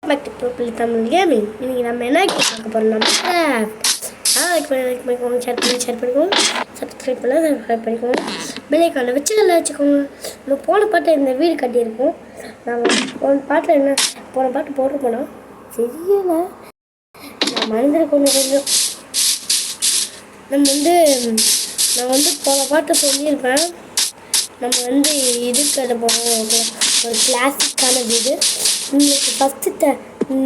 back to Purple Tamil Gaming. இன்னைக்கு நம்ம என்ன பார்க்க போறோம்னா ஷேர் பண்ணிக்கோங்க சப்ஸ்கிரைப் பண்ணிக்கோங்க பெல் ஐகானை வச்சுக்கோங்க. நம்ம போன பாட்டு இந்த வீடு கட்டியிருக்கோம். நம்ம போன பாட்டு போட்டு போனோம் தெரியல, நான் மறந்துருக்கோம் கொஞ்சம். நான் போன பாட்டை சொல்லியிருப்பேன். நம்ம இது கட்ட போகிறோம், ஒரு கிளாசிக்கான வீடு. உங்களுக்கு ஃபஸ்ட்டு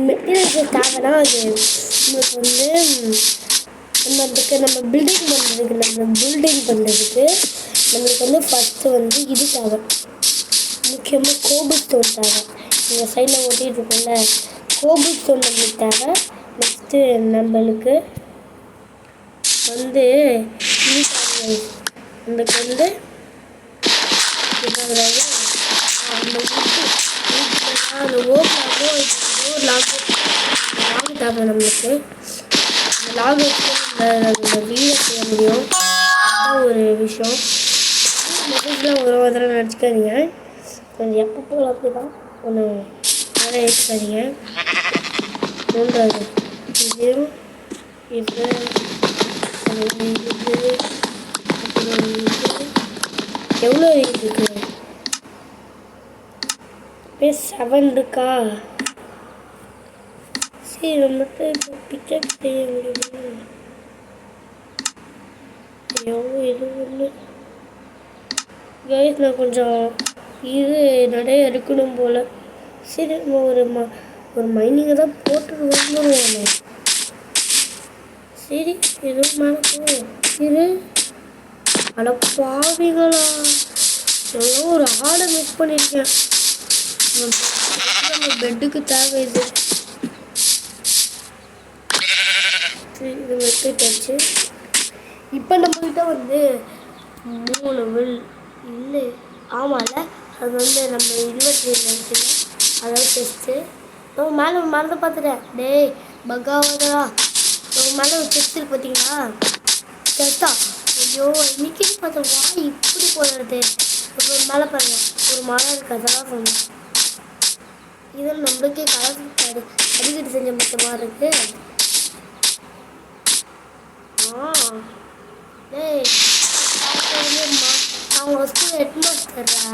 மெட்டீரியல்ஸ் தேவைன்னா அது உங்களுக்கு நம்ம பில்டிங் பண்ணுறதுக்கு நம்மளுக்கு ஃபஸ்ட்டு இது தேவை, முக்கியமாக கோபிள் ஸ்டோன் தேவை. இந்த சைடில் ஓட்டிகிட்டு இருக்கோம்ல, கோபிள் ஸ்டோன் நம்மளுக்கு தேவை. நெக்ஸ்ட்டு நம்மளுக்கு நம்மளுக்கு தேவை. நம்மளுக்கு இந்த லாக் வச்சு நம்ம வீடியோ செய்ய முடியும். அதுதான் ஒரு விஷயம். மெசேஜ்லாம் ஒரு தடவை நினச்சிக்காதீங்க, கொஞ்சம் எப்போ போகலாம் அப்படி தான் ஒன்று நிறைய எடுத்துக்காதீங்க. மூன்றாவது இது எவ்வளோ இருக்குது? 7 இருக்கா? சரி, நம்மகிட்ட இப்போ பிக்கப் செய்ய முடியுமா? ஐயோ, இது ஒன்று கைஸ், நான் கொஞ்சம் இது நிறைய இருக்கணும் போல். சரி, நம்ம ஒரு மைனிங்கை தான் போட்டு வந்துடுவோம். சரி, எதுவும் மேலே போவோம். இது அட பாவிங்களா, எவ்வளோ ஒரு ஆடை மிஸ் பண்ணியிருக்கேன். நம்ம பெட்டுக்கு தேவை இது. இது வெட்டிட்டாச்சு. இப்போ நம்மக்கிட்ட 3 வில் இல்லை, ஆமாம்ல, அது நம்ம இன்வெர்டரியில் இருக்குல்ல, அதாவது டெஸ்ட்டு. நம்ம மேலே மறந்து பார்த்துட்டேன். டேய் பகாவதா, நம்ம மேலே ஒரு டெஸ்ட் இருக்கு பார்த்தீங்களா? டெஸ்ட்டா? ஐயோ, இன்னைக்கு பார்த்தா வாய் இப்படி போடுறது. அப்புறம் மேலே பாருங்க, ஒரு மரம் இருக்குது, அதெல்லாம் சொன்னேன். இதில் நம்மளுக்கே அடிக்கடி செஞ்ச மாதிரி இருக்கு. டேய், நான் உங்கள் ஸ்கூல் ஹெட்மாஸ்டர்ரா,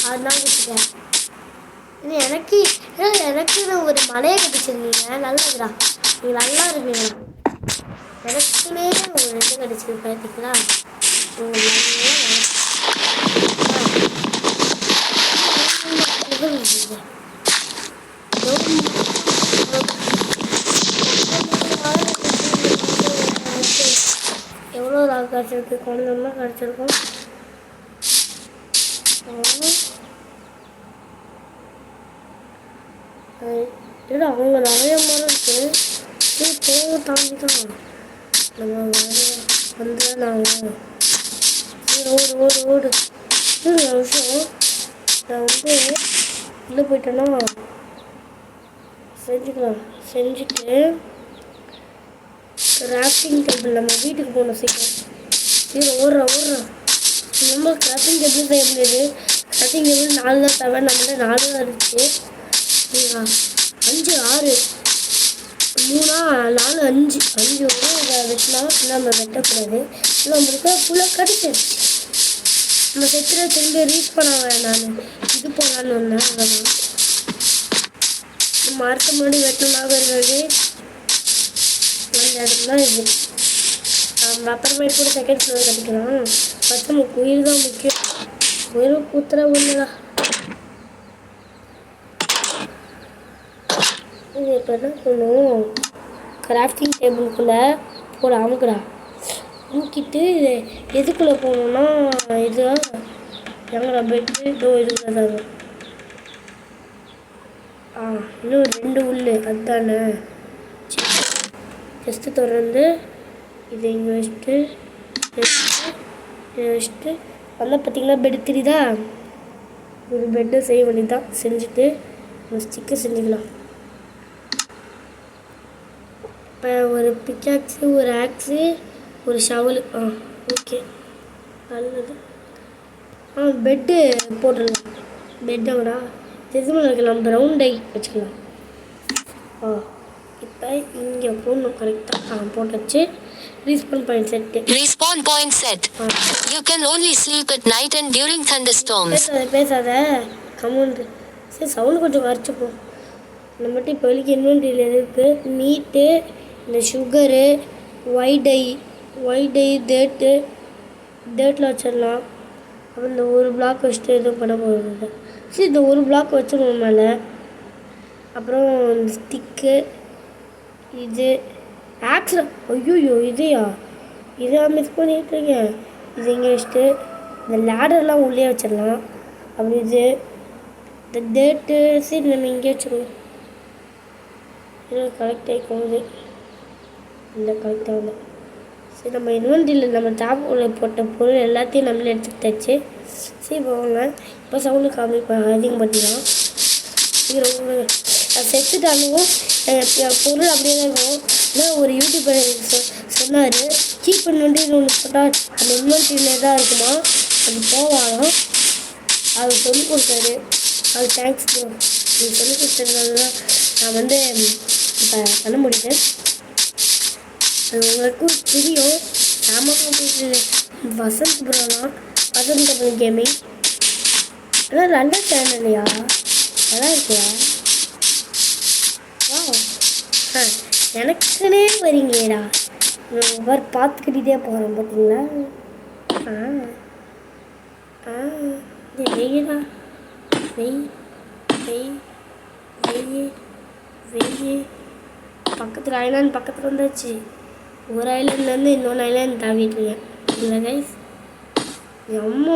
அதுதான் வச்சுக்கேன். எனக்கு ஒரு மலையை கட்டிச்சிருக்கீங்க, நல்லதுடா. நீங்கள் நல்லா இருக்கீங்களா? எனக்குன்னே ஒரு இது கட்டிச்சிருக்கு பார்த்தீங்களா? எவ்வளோ ராக் கிடச்சிருக்கு? கொஞ்சமாக கிடச்சிருக்கும். இல்லை, அவங்க நிறைய மரம் இருக்குது. போக தாண்டி தான் நம்ம நாங்கள் ஓடு விஷயம். நான் உள்ளே போயிட்டேன்னா செஞ்சுட்டு கிராஃப்டிங் டேபிள் நம்ம வீட்டுக்கு போகணும். சீக்கிரம் ஓடுறோம். நம்ம கிராஃப்டிங் டேபிள் செய்ய முடியாது. கிராஃப்டிங் டேபிள் 4 தான் தேவை. நம்மள்ட்ட 4 தான் இருந்துச்சு. சரிங்களா? 5 6 3 4 5 வெட்டினா நம்ம வெட்டக்கூடாது. நம்மளுக்கு ஃபுல்லாக கிடச்சிருச்சு. நம்ம செத்துல திரும்பி ரீச் பண்ண நான் இது போகலான்னு வந்தேன். அவ்வளோதான். நம்ம அடுத்த முன்னாடி வெட்டமாக இருக்கிறது அந்த இடத்துல தான் இது. நம்ம அப்புறமேட்டு கூட செகண்ட் ஃப்ளோர் கட்டிக்கலாம். ஃபஸ்ட் நமக்கு உயிர் தான் முக்கியம். உயிரும் கூத்துற ஒன்றுடா. இது இப்போ என்ன பண்ணுவோம், கிராஃப்டிங் டேபிளுக்குள்ளே போட அமுக்குறா. அமுக்கிட்டு எதுக்குள்ளே போகணுன்னா இதுதான் எங்கடா பெட்டு. இதுக்குள்ளே தான். இன்னும் 2 உள்ள அதுதானே. ஜஸ்ட்டு திறந்து இதை இங்கே வச்சுட்டு வந்தால் பார்த்தீங்கன்னா பெட்டு தெரியுதா? ஒரு பெட்டை செய்ய வேண்டியதான். செஞ்சுட்டு ஒரு ஸ்டிக்கர் செஞ்சுக்கலாம். இப்போ ஒரு பிக்காக்ஸு, ஒரு ஆக்ஸு, ஒரு ஷவலு. ஓகே, நல்லது. பெட்டு போட்டுடலாம். பெட்டோடா எதுவுமே வைக்கலாம். ப்ரௌன் டை வச்சுக்கலாம். இப்போ இங்கே போடணும் கரெக்டாக போட்டாச்சு. Respawn point set. You can only sleep at night and during thunderstorms. பேசாத கமெண்ட். சரி சவுண்டு கொஞ்சம் குறைச்சிப்போம். நம்மகிட்ட இப்போ வெளிக்கு இன்வென்ட்ரியில் இருக்குது மீட்டு, இந்த சுகரு, ஒயிட் ஐ டேட்டில் வச்சிடலாம். அப்புறம் இந்த ஒரு பிளாக் வச்சுட்டு எதுவும் பண்ண போகிறது. சரி இந்த ஒரு பிளாக் வச்சிடுவோம் மேலே. அப்புறம் இந்த ஸ்டிக்கு, இது ஆக்ஸில் ஐயோ இதையா மிஸ் பண்ணிட்டுருக்கேன். இது இங்கே வச்சுட்டு இந்த லேடர்லாம் உள்ளே வச்சிடலாம். அப்படி இது இந்த டேட்டு சரி நம்ம இங்கே வச்சுருவோம். இது கலெக்ட் ஆகிக்கோங்க. இந்த கலெக்ட் ஆகல. சரி நம்ம இன்வென்ட்ரியில் நம்ம டாப்பில் போட்ட பொருள் எல்லாத்தையும் நம்மளே எடுத்துக்கிட்டாச்சு. சரி போவாங்க. இப்போ சவுண்டு காமிப்பேன் அதிகப்படுத்திக்கலாம். இது ரொம்ப செத்துட்டாலும் பொருள் அப்படியே தான் இருக்கும். ஆனால் ஒரு யூடியூபர் சொன்னார் கீப் இன்வென்ட்ரின்னு ஒன்று போட்டால் அந்த இன்வென்ட்ரியில் தான் இருக்குமா, அது போவாலும் அவர் சொல்லிக் கொடுத்தாரு. அது தேங்க்ஸ் ப்ரோ, நீங்கள் சொல்லிக் கொடுத்ததுனால தான் நான் வந்து இப்போ பண்ண முடியுது. அது உங்களுக்கும் தெரியும். நாமக்கும் போயிட்டு வசந்த் ப்ரோலாம் வசந்த் கேமிங் ஆனால் நல்ல சேனல்லையா நல்லா இருக்கியா? எனக்குனே வரீங்களேடா. ஒவ்வொரு பார்த்துக்கிட்டே போகிறேன் பார்த்தீங்களா? வெய்யடா வெய்ய பக்கத்தில் ஐலாண்ட் பக்கத்தில் வந்தாச்சு. ஒரு ஐலாண்ட்லேருந்து இன்னொன்று ஐலாண்ட் தாவிட்டுருக்கேன் இல்லை கைஸ். அம்மா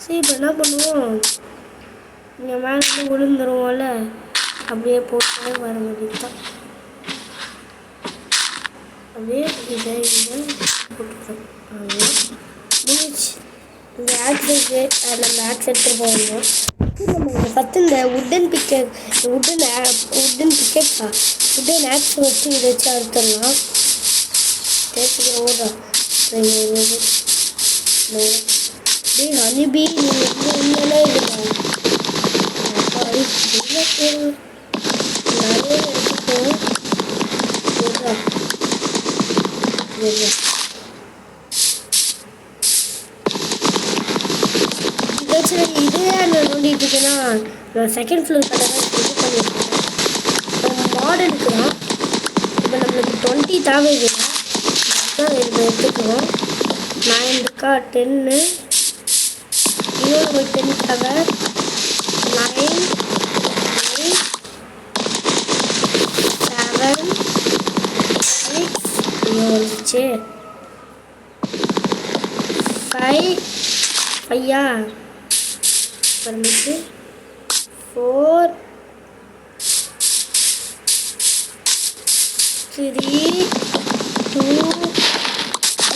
சரி இப்போ என்ன பண்ணுவோம், இங்கே மேலே விழுந்துருவோம்ல, அப்படியே போட்டு வர வேண்டியதுதான். அப்படியே இதை போட்டுக்கிறோம். முடிச்சு இந்த ஆக்ஸுக்கு நம்ம ஆக்ஸ் எடுத்துகிட்டு போகணும். நம்ம ஃபஸ்ட்டு இந்த உட்டன் உட்டன் ஆக்ஸ் வச்சு இதை வச்சு அறுத்துடலாம். தேய்ச்சிக்கிற ஓடுறா ஹனிபி நீங்கள் உண்மையிலே இருக்கணும். நிறைய எடுத்துக்கோங்க. இதே நான் நோண்டிட்டு இருக்கேன்னா நான் செகண்ட் ஃப்ளோர் கடை தான் இது பண்ணியிருக்கேன். மாடலுக்கு தான் இப்போ நம்மளுக்கு 20 தேவையில்லை. இதை எடுத்துக்குவோம். 9 இருக்கா 10 இன்னொரு 10 தேவை. 9 8 7 6 வந்துச்சு. 5 அப்புறமேட்டு 4 3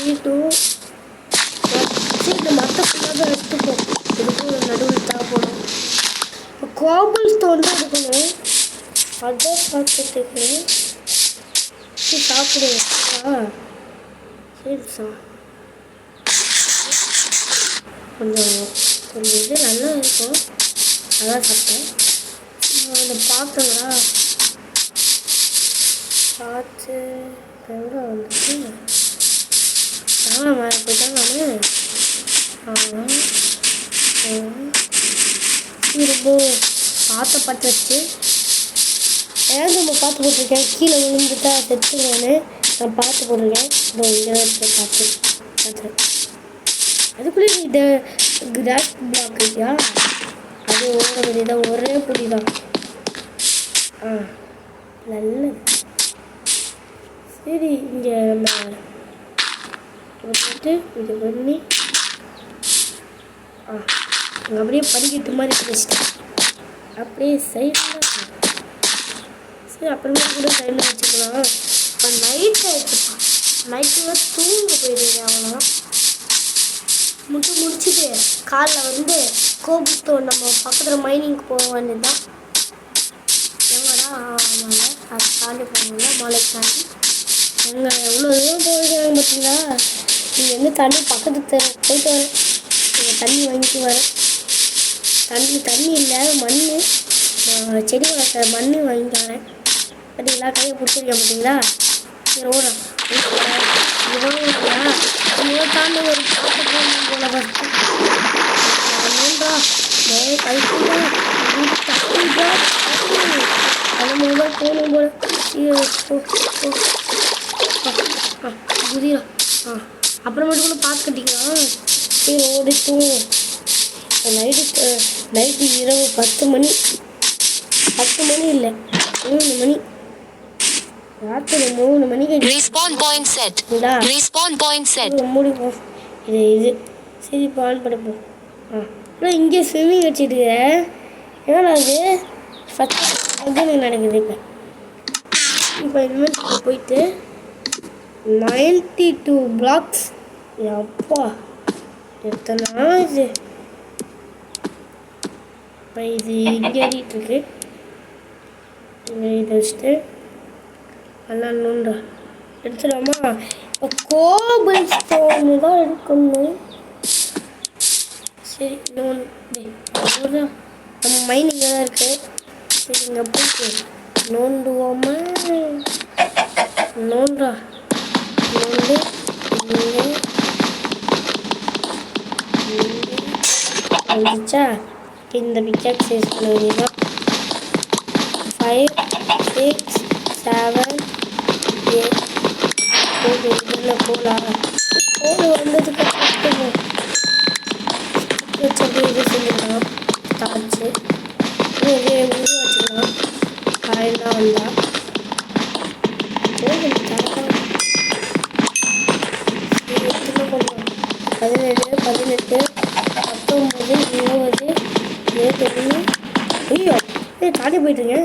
2 சரி இந்த மற்ற ஃபுல்லாக தான் எடுத்துப்போம். இதுக்கும் நடுவில் தேவைப்படும். இப்போ கோபிள் ஸ்டோன் தான் எடுக்கணும். அதை பார்த்துட்டு சரி சாப்பிடுவேன். சரி சார் கொஞ்சம் இது நல்லா இருக்கும். அதான் சாப்பிட்டேன். அந்த பார்த்துங்களா பார்த்து எங்கே வந்துச்சு மேலே போயிட்டேன் நான். ரொம்ப பார்த்த பார்த்து வச்சு ஏன் நம்ம பார்த்து போட்டிருக்கேன். கீழே விழுந்துட்டா செத்துருவேன்னு நான் பார்த்து போட்டிருக்கேன். இதோ இங்கே இருக்கேன் பார்த்து அதுக்குள்ளே இந்த கிராஸ் பிளாக் இல்லையா, அது ஓட வேண்டியதான். ஒரே புடி தான். நல்லது. சரி இங்கே நம்ம போட்டு இது பண்ணி அப்படியே படிக்கட்டு மாதிரி வச்சுட்டேன். அப்படியே சைடில் சரி அப்புறமே கூட சைடில் வச்சுக்கலாம். இப்போ நைட்டை வச்சுப்பான். நைட்டு தூங்க போயிடுங்க. அவ்வளோதான். முடிச்சுட்டு காலில் வந்து கோபுஸ்டோன் நம்ம பக்கத்தில் மைனிங்க்கு போக வேண்டியதுதான். எங்கடா ஆமாங்க அது தாண்டி போகணும்ல மலைக்கு தாண்டி. எங்கே எவ்வளோ தூரம் போயிருக்காங்க பார்த்தீங்களா. நீங்கள் வந்து தாண்டி பக்கத்து போயிட்டு வரேன். தண்ணி வாங்கிட்டு வரேன். தண்ணி இல்லை மண், செடி வளர்க்குற மண் வாங்கிட்டு வரேன். பார்த்தீங்களா, கையை பிடிச்சிருக்கேன் பார்த்தீங்களா? சரி ஓடுறேன். இவ்வளோ தாண்டி ஒரு பாட்டு போகணும் போல ஃபஸ்ட்டு. கழிச்சுடா அந்த மாதிரி தான் போகணும் போல. புரியா அப்புறமேட்டு கூட பார்த்து கட்டிக்கலாம். சரி ஓடி தூங்கும். நைட்டு இரவு 10 மணி இல்லை 3 மணி, ராத்திரி 3 மணிக்கு Respawn point set. Respawn point set. முடிப்போம். இது சரி இப்போ ஆன் பண்ணிப்போம். ஆனால் இங்கே ஸ்விம்மிங் வச்சுட்டு ஏன்னா அது ஃபஸ்ட்டு எனக்கு நடக்குது. இப்போ இனிமேல் போயிட்டு 92 பிளாக்ஸ். அப்பா எத்தனை இது. இப்போ இது இங்கே ஏறிட்டுருக்கு. இங்கே இதை வச்சுட்டு நல்லா நோண்டா எடுத்துடாமா. இப்போ கோபல் ஸ்டோனு தான் எடுக்கணும். சரி நோண்டு நம்ம மைண்ட் இங்கே தான் இருக்குது. சரி இங்கே போயிட்டு நோண்டுவோமா. நோண்டா நோண்டு வந்துச்சா. இந்த பிக்சர் சேஸ் பண்ண வேண்டியதான். 5 6 7 8 இதில் போகலாம். கோடு வந்ததுக்கு அப்புறம் வச்சு இது செஞ்சுக்கலாம். தாச்சு இதே வச்சுக்கலாம். காயெல்லாம் வந்தால் எத்தனை பண்ணலாம். 17 18 19 20 21. ஐயோ தாண்டி போயிட்டுருங்க.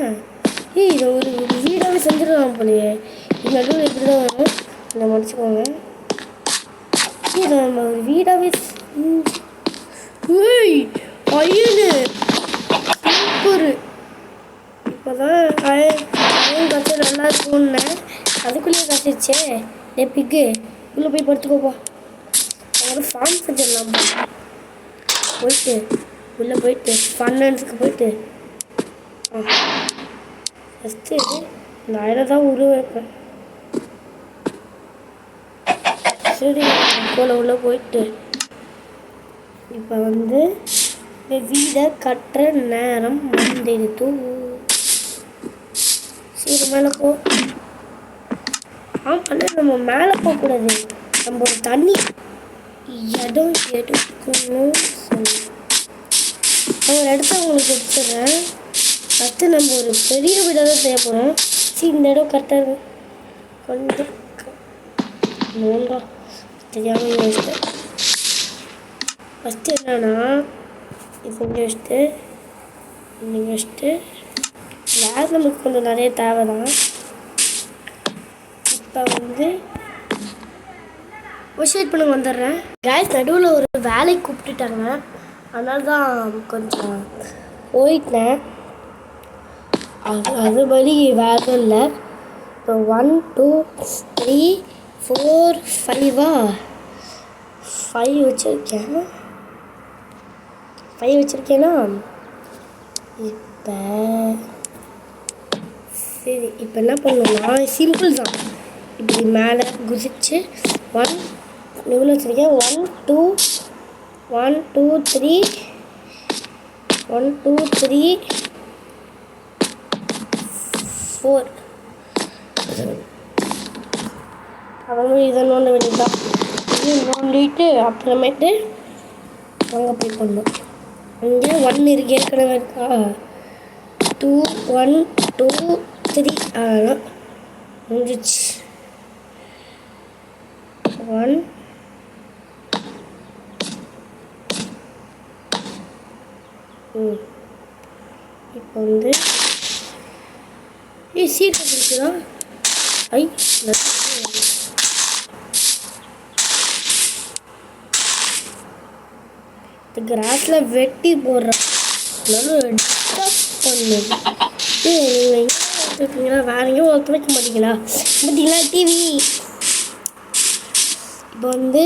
இதை ஒரு வீடாகவே செஞ்சிடலாம் போலையே. இது நடுவில் இப்படி தான் வரும். இதை முடிச்சுக்கோங்க. இதை நம்ம ஒரு வீடாகவே ஐயனு சூப்பரு. இப்போ தான் அயன் காய்ச்ச நல்லா இருக்கும்னேன். அதுக்குள்ளேயே காய்ச்சிருச்சே. பிக்கு உள்ளே போய் படுத்துக்கோப்பா. ஒரு ஃபார்ம் செஞ்சிடலாம். போயிட்டு உள்ளே போயிட்டு ஃபன்னன்ஸுக்கு போயிட்டு ஃபஸ்ட்டு இந்த அயனை தான் உருவேப்பேன். சரி போல உள்ளே போயிட்டு இப்போ இந்த வீடை கட்டுற நேரம் வந்துடுது. சரி மேலே போ. ஆனால் நம்ம மேலே போகக்கூடாது. நம்ம ஒரு தண்ணி இடம் எடுக்கணும். ஒரு இடத்த உங்களுக்கு எடுத்துடுறேன். ஃபஸ்ட்டு நம்ம ஒரு பெரிய வீடாக தான் செய்ய போகிறோம். சரி இந்த இடம் கரெக்டாக இருக்கும். கொஞ்சம் நோண்டா தெரியாமல் யோசிச்சேன். ஃபஸ்ட்டு என்னன்னா இது இங்கே வச்சுட்டு இங்கே வச்சுட்டு கிளாஸ் நமக்கு கொஞ்சம் நிறைய தேவை தான். இப்போ வெயிட் பண்ணுங்க வந்துடுறேன். கேஸ் நடுவில் ஒரு வேலைக்கு கூப்பிட்டுட்டாங்க. அதனால தான் கொஞ்சம் போயிட்டேன். அது மாதிரி வேறு இல்லை. இப்போ 1 2 3 4 5 5 வச்சுருக்கேன்னா இப்போ சரி இப்போ என்ன பண்ணணும்னா சிம்பிள் தான். இப்படி மேலே குதிச்சு 1 எவ்வளோ வச்சுருக்கேன் 1 2 3 1 2 3 4 அப்புறமே இதை நோண்ட வேண்டியதுதான். இது நோண்டிட்டு அப்புறமேட்டு அங்கே போய் பண்ணணும். இங்கே 1 இருக்கு ஏற்கனவே இருக்கா. 2 1 2 3 அதெல்லாம் முடிஞ்சிச்சு. 1 இப்போ சீட் இருக்குதா. இந்த கிராஸில் வெட்டி போடுறேன். பண்ணுது. நீங்கள் எங்கே வச்சுருக்கீங்களா? வேற எங்கேயும் ஒர்க் வைக்க மாட்டீங்களா? பார்த்தீங்களா டிவி இப்போ வந்து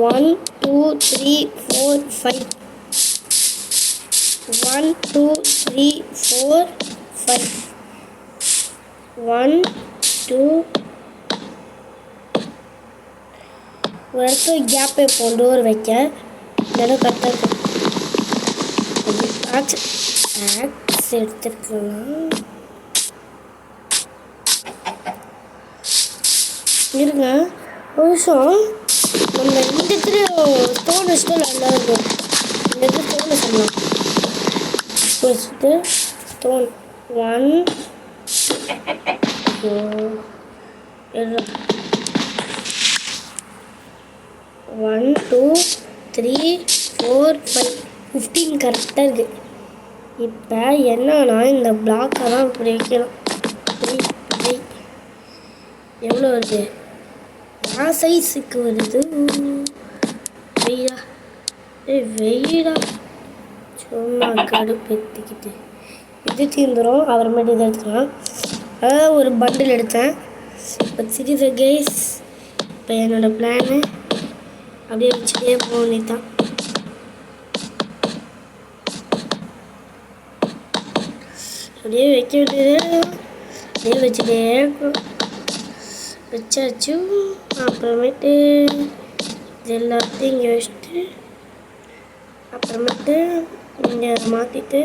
1 2 3 4 5 1 2 3 4 5 1 2 ஒரு இடத்துல கேப் இப்போ டோர் வைக்க இடம் கரெக்டாக இருக்கும். ஆக்ஸ் எடுத்துருக்கலாம். இருங்க ஒரு நிமிஷம். நம்ம இந்த இடத்துல ஸ்டோன் வச்சுட்டு நல்லா இருக்கும். இந்த இடத்துல ஸ்டோன் வச்சிடலாம். வச்சுட்டு ஸ்டோன் 1 2 3 4 5 15 கரெக்டாக இருக்குது. இப்போ என்னன்னா இந்த பிளாக்கை தான் இப்படி வைக்கணும். எவ்வளோ வருது? என் சைஸுக்கு வருது. வெயிடா வெயிடா சும்மா கடுப்பு எடுத்துக்கிட்டு இது தீர்ந்துடும். அப்புறமேட்டு இதை எடுத்துக்கலாம். அதான் ஒரு பண்டில் எடுத்தேன். இப்போ சிறிது கைஸ். இப்போ என்னோடய பிளானு அப்படியே வச்சுட்டே போக வேண்டியதான். அப்படியே வைக்க வேண்டியது. அப்படியே வச்சுட்டே இருக்கும். வச்சாச்சு. அப்புறமேட்டு இது எல்லாத்தையும் இங்கே வச்சுட்டு அப்புறமேட்டு இங்கே மாற்றிட்டு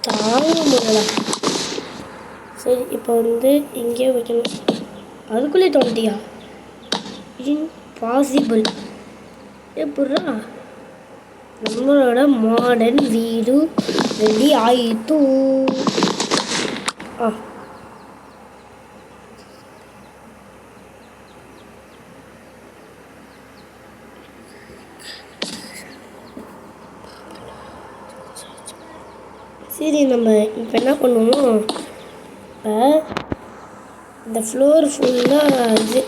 தாங்க முடியல. சரி இப்போ வந்து இங்கே வைக்கணும். அதுக்குள்ளே தோண்டியா? இம்பாசிபிள். எப்படா நம்மளோட மாடர்ன் வீடு ரெடி ஆயிட்டு. சரி நம்ம இப்போ என்ன பண்ணுவோம்? இப்போ இந்த ஃப்ளோர் ஃபுல்லாக இது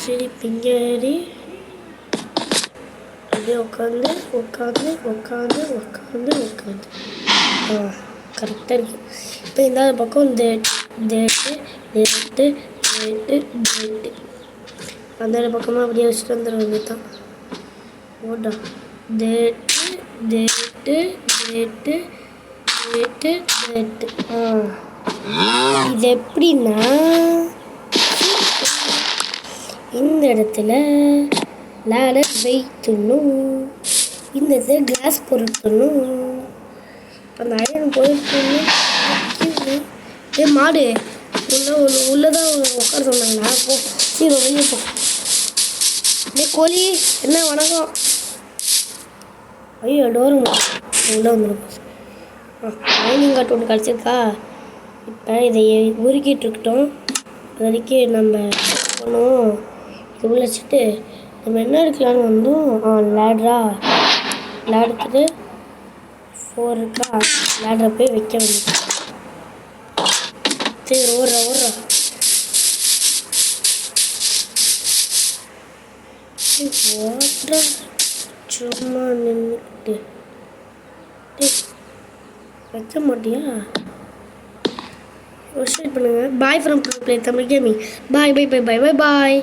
சரி பின்னாடி அப்படியே உட்காந்து உட்காந்து உட்காந்து உட்காந்து உட்காந்து கரெக்டாக இருக்குது. இப்போ இந்த பக்கம் டேட்டு அந்த பக்கமாக அப்படியே வச்சுட்டு வந்துட வேண்டியது தான். ஓடா date date date date date. இது எப்படின்னா இந்த இடத்துல லேடர் வைக்கணும். இந்த இடத்துல கிளாஸ் பொருட்கணும். அந்த அயன் பொருட்கணும். மாடு உள்ளதான் உட்கார சொன்னாங்களா? போ சீரோ வெளியே போ. கோழி என்ன வணக்கம். ஐயோ டோரு உள்ளே வந்துடும். மைனிங் காட்டு ஒன்று கிடச்சிருக்கா. இப்போ இதை உருக்கிட்டு இருக்கட்டும். அது வரைக்கும் நம்ம பண்ணுவோம். இது உள்ள வச்சுட்டு நம்ம என்ன எடுக்கலான்னு வந்தோம். லேடருக்கு 4 இருக்கா. லேடரை போய் வைக்க வேண்டியது. சரி ஓடுறா ஓடுறா சும்மா நின்றுட்டு வைக்க மாட்டியா? பண்ணுங்க. Bye from play Tamil gaming. Bye bye bye bye bye bye.